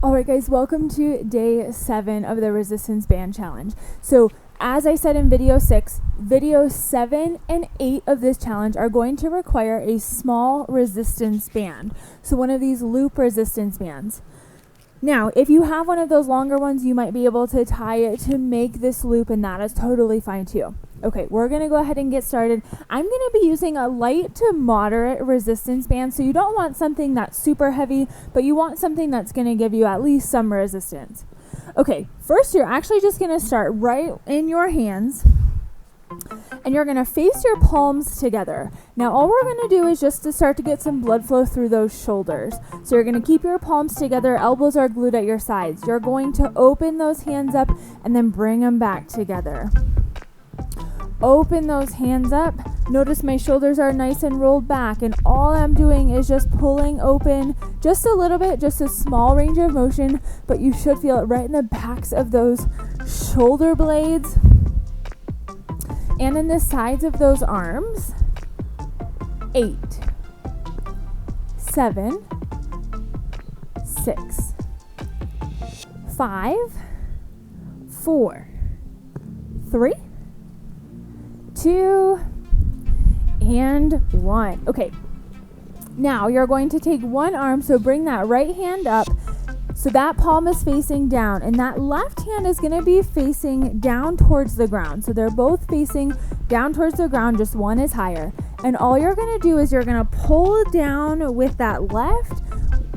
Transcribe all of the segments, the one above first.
Alright guys, welcome to day 7 of the resistance band challenge. So as I said in video 6, video 7 and 8 of this challenge are going to require a small resistance band. So one of these loop resistance bands. Now, if you have one of those longer ones, you might be able to tie it to make this loop, and that is totally fine too. Okay, we're going to go ahead and get started. I'm going to be using a light to moderate resistance band, so you don't want something that's super heavy, but you want something that's going to give you at least some resistance. Okay, first you're actually just going to start right in your hands, and you're going to face your palms together. Now all we're going to do is just to start to get some blood flow through those shoulders. So you're going to keep your palms together, elbows are glued at your sides. You're going to open those hands up and then bring them back together. Open those hands up. Notice my shoulders are nice and rolled back, and all I'm doing is just pulling open just a little bit, just a small range of motion, but you should feel it right in the backs of those shoulder blades and in the sides of those arms. 8, 7, 6, 5, 4, 3, 2, and 1. Okay, now you're going to take one arm, so bring that right hand up so that palm is facing down, and that left hand is going to be facing down towards the ground. So they're both facing down towards the ground, just one is higher. And all you're going to do is you're going to pull down with that left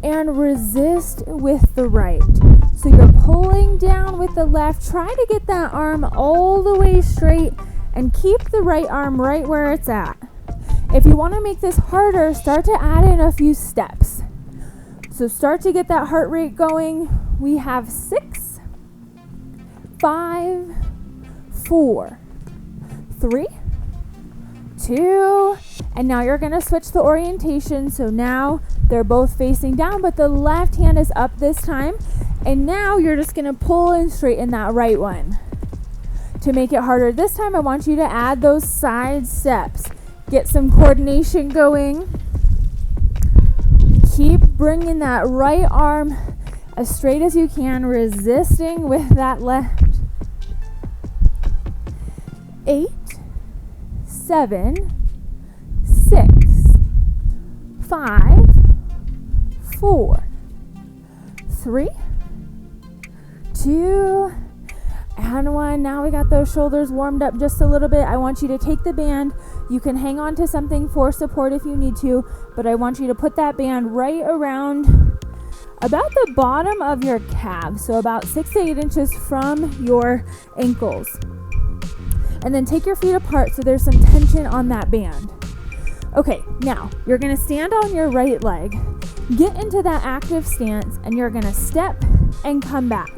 and resist with the right. So you're pulling down with the left. Try to get that arm all the way straight and keep the right arm right where it's at. If you want to make this harder, start to add in a few steps. So start to get that heart rate going. We have 6, 5, 4, 3, 2, and now you're going to switch the orientation. So now they're both facing down, but the left hand is up this time. And now you're just going to pull and straighten that right one. To make it harder this time, I want you to add those side steps. Get some coordination going. Keep bringing that right arm as straight as you can, resisting with that left. 8, 7, 6, 5, 4, 3, 2, and 1. Now we got those shoulders warmed up just a little bit. I want you to take the band. You can hang on to something for support if you need to, but I want you to put that band right around about the bottom of your calves, so about 6 to 8 inches from your ankles. And then take your feet apart so there's some tension on that band. Okay, now you're going to stand on your right leg, get into that active stance, and you're going to step and come back.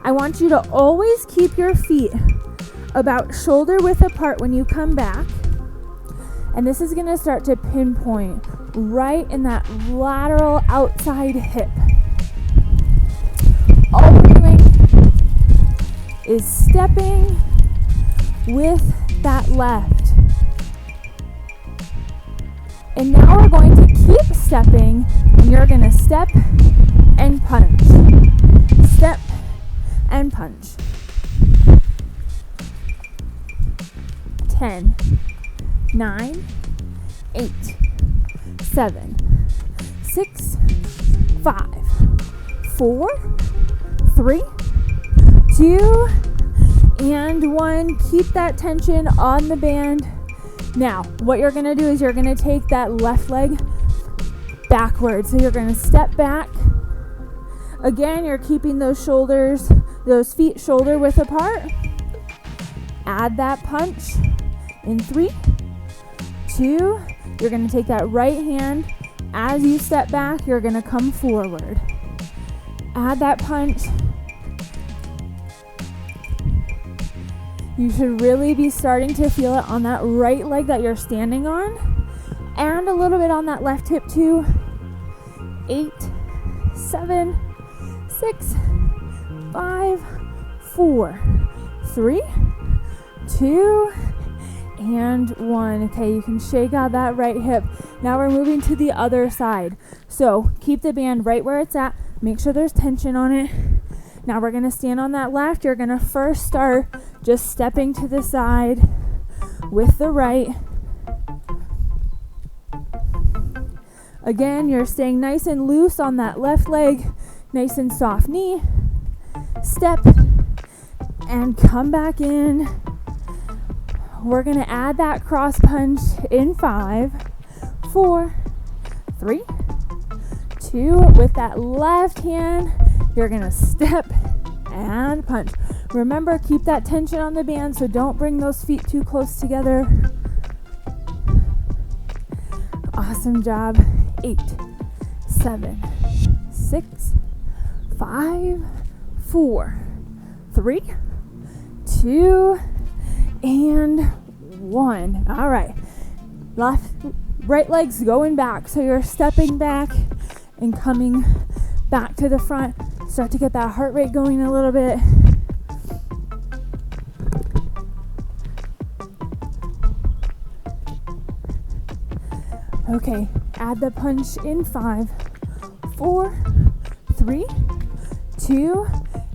I want you to always keep your feet about shoulder width apart when you come back. And this is going to start to pinpoint right in that lateral outside hip. All we're doing is stepping with that left. And now we're going to keep stepping, and you're going to step and punch. Step and punch. 10, 9, 8, 7, 6, 5, 4, 3, 2, and 1. Keep that tension on the band. Now, what you're going to do is you're going to take that left leg backwards. So you're going to step back. Again, you're keeping those shoulders, those feet shoulder width apart. Add that punch in 3, 2. You're going to take that right hand. As you step back, you're going to come forward. Add that punch. You should really be starting to feel it on that right leg that you're standing on, and a little bit on that left hip too. 8, 7, 6, 5, 4, 3, 2, and 1. Okay, you can shake out that right hip. Now we're moving to the other side. So keep the band right where it's at. Make sure there's tension on it. Now we're gonna stand on that left. You're gonna first start just stepping to the side with the right. Again, you're staying nice and loose on that left leg, nice and soft knee. Step and come back in. We're gonna add that cross punch in 5, 4, 3, 2. With that left hand, you're gonna step and punch. Remember, keep that tension on the band, so don't bring those feet too close together. Awesome job. 8, 7, 6, 5, 4, 3, 2, and 1. All right. Right leg's going back. So you're stepping back and coming back to the front. Start to get that heart rate going a little bit. Okay, add the punch in 5, 4, 3, 2.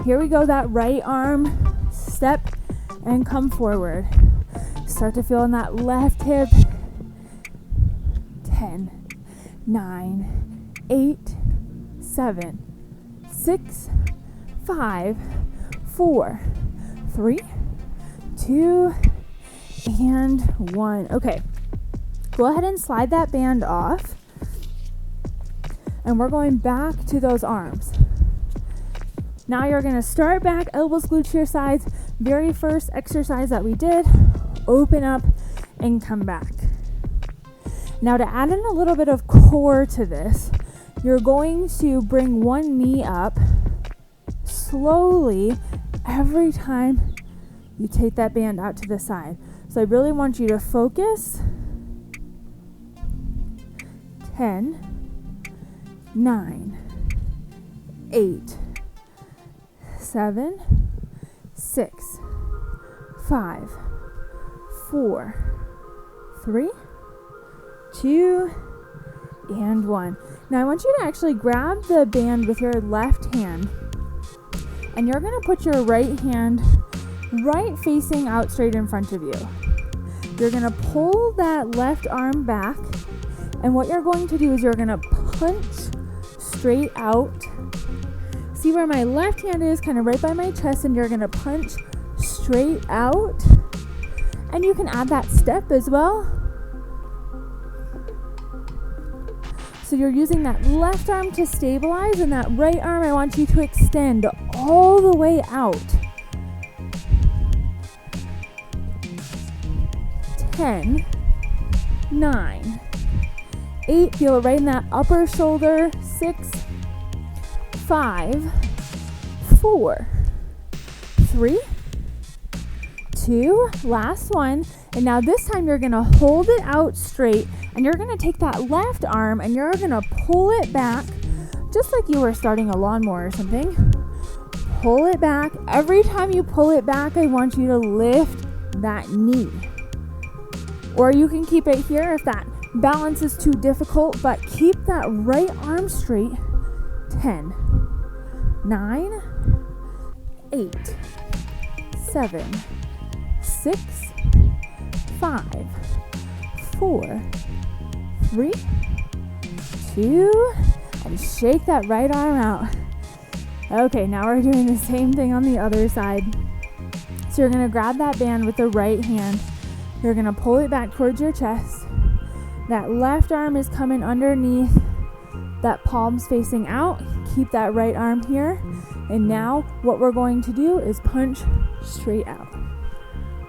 Here we go, that right arm, step and come forward. Start to feel in that left hip. 10, 9, 8, 7, 6, 5, 4, 3, 2, and 1. Okay. Go ahead and slide that band off. And we're going back to those arms. Now you're going to start back, elbows glued to your sides. Very first exercise that we did, open up and come back. Now to add in a little bit of core to this, you're going to bring one knee up slowly every time you take that band out to the side. So I really want you to focus. 10, 9, 8, 7, 6, 5, 4, 3, 2, and 1. Now I want you to actually grab the band with your left hand, and you're going to put your right hand right facing out straight in front of you. You're going to pull that left arm back. And what you're going to do is you're going to punch straight out. See where my left hand is, kind of right by my chest, and you're going to punch straight out. And you can add that step as well. So you're using that left arm to stabilize, and that right arm I want you to extend all the way out. 10, 9, 8, feel it right in that upper shoulder. 6, 5, 4, 3, 2, last one. And now this time you're gonna hold it out straight, and you're gonna take that left arm and you're gonna pull it back, just like you were starting a lawnmower or something. Pull it back. Every time you pull it back, I want you to lift that knee. Or you can keep it here if that balance is too difficult, but keep that right arm straight. 10, 9, 8, 7, 6, 5, 4, 3, 2, and shake that right arm out. Okay, now we're doing the same thing on the other side. So you're going to grab that band with the right hand. You're going to pull it back towards your chest. That left arm is coming underneath. That palm's facing out. Keep that right arm here. And now what we're going to do is punch straight out.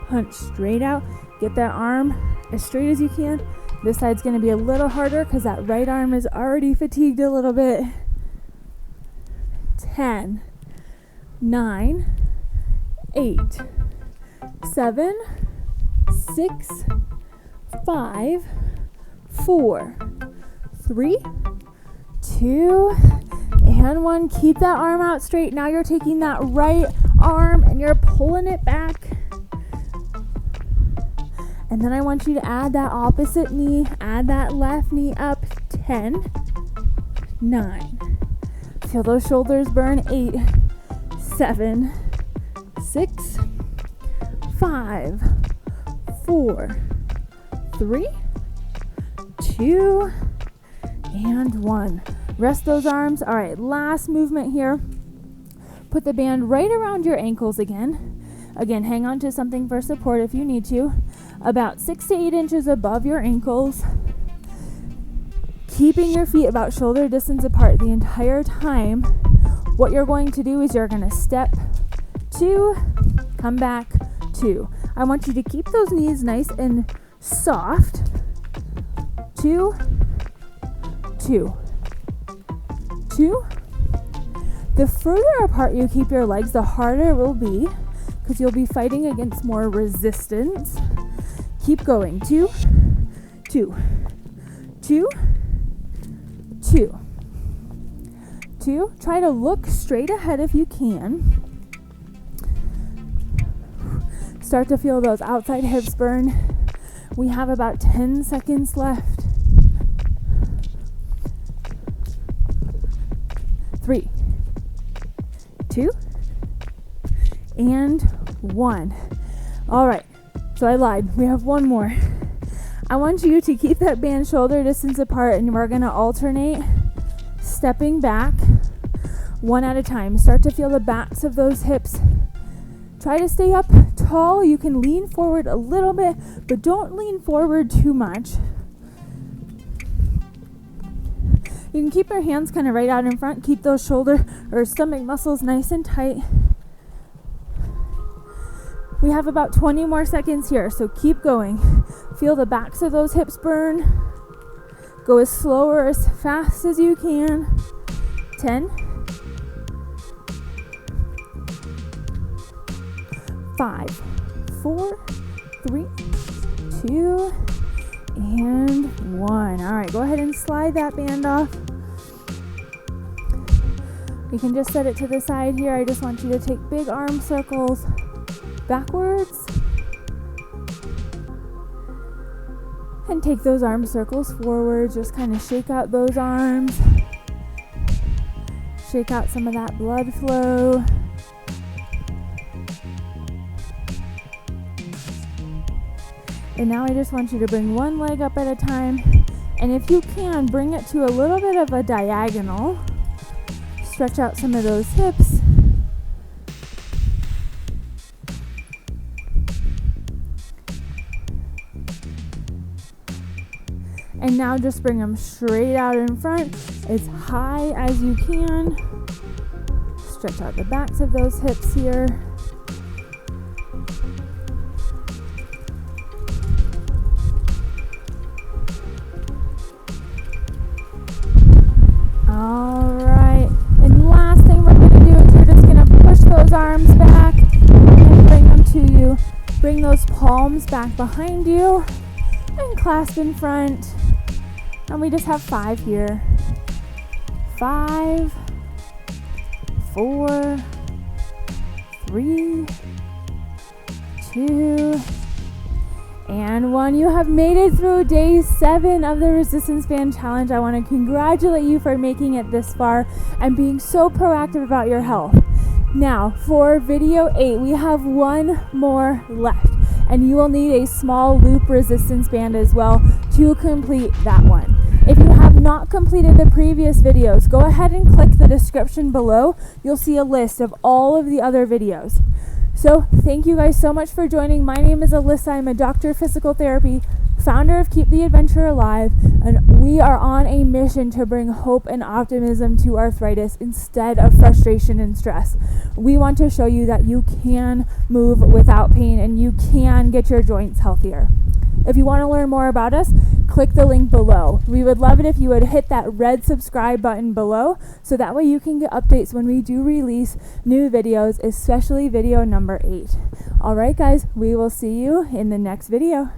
Punch straight out. Get that arm as straight as you can. This side's going to be a little harder because that right arm is already fatigued a little bit. 10, 9, 8, 7, 6, 5, 4, 3, 2, and 1. Keep that arm out straight. Now you're taking that right arm and you're pulling it back. And then I want you to add that opposite knee. Add that left knee up. 10, 9, Feel those shoulders burn. 8, 7, 6, 5, 4, 3, 2, and 1. Rest those arms. All right, last movement here. Put the band right around your ankles again. Again, hang on to something for support if you need to. About 6 to 8 inches above your ankles. Keeping your feet about shoulder distance apart the entire time. What you're going to do is you're going to step 2, come back 2. I want you to keep those knees nice and soft. 2, 2, 2. The further apart you keep your legs, the harder it will be, because you'll be fighting against more resistance. Keep going. 2, 2, 2, 2, 2. Try to look straight ahead if you can. Start to feel those outside hips burn. We have about 10 seconds left. 3, 2, and 1. All right, so I lied. We have one more. I want you to keep that band shoulder distance apart, and we're going to alternate stepping back one at a time. Start to feel the backs of those hips. Try to stay up tall. You can lean forward a little bit, but don't lean forward too much. You can keep your hands kind of right out in front. Keep those shoulder or stomach muscles nice and tight. We have about 20 more seconds here, so keep going. Feel the backs of those hips burn. Go as slow or as fast as you can. 10, 5, 4, 3, 2, and 1. All right, go ahead and slide that band off. You can just set it to the side here. I just want you to take big arm circles backwards. And take those arm circles forward. Just kind of shake out those arms. Shake out some of that blood flow. And now I just want you to bring one leg up at a time. And if you can, bring it to a little bit of a diagonal. Stretch out some of those hips. And now just bring them straight out in front, as high as you can. Stretch out the backs of those hips here. All right. And last thing we're going to do is you're just going to push those arms back and bring them to you. Bring those palms back behind you and clasp in front. And we just have 5 here. 5, 4, 3, 2, and 1. You have made it through day 7 of the Resistance Band Challenge. I want to congratulate you for making it this far and being so proactive about your health. Now, for video 8, we have one more left, and you will need a small loop resistance band as well to complete that one. If you have not completed the previous videos, go ahead and click the description below. You'll see a list of all of the other videos. So thank you guys so much for joining. My name is Alyssa. I'm a doctor of physical therapy, founder of Keep the Adventure Alive, and we are on a mission to bring hope and optimism to arthritis instead of frustration and stress. We want to show you that you can move without pain and you can get your joints healthier. If you want to learn more about us, click the link below. We would love it if you would hit that red subscribe button below, so that way you can get updates when we do release new videos, especially video number 8. All right, guys, we will see you in the next video.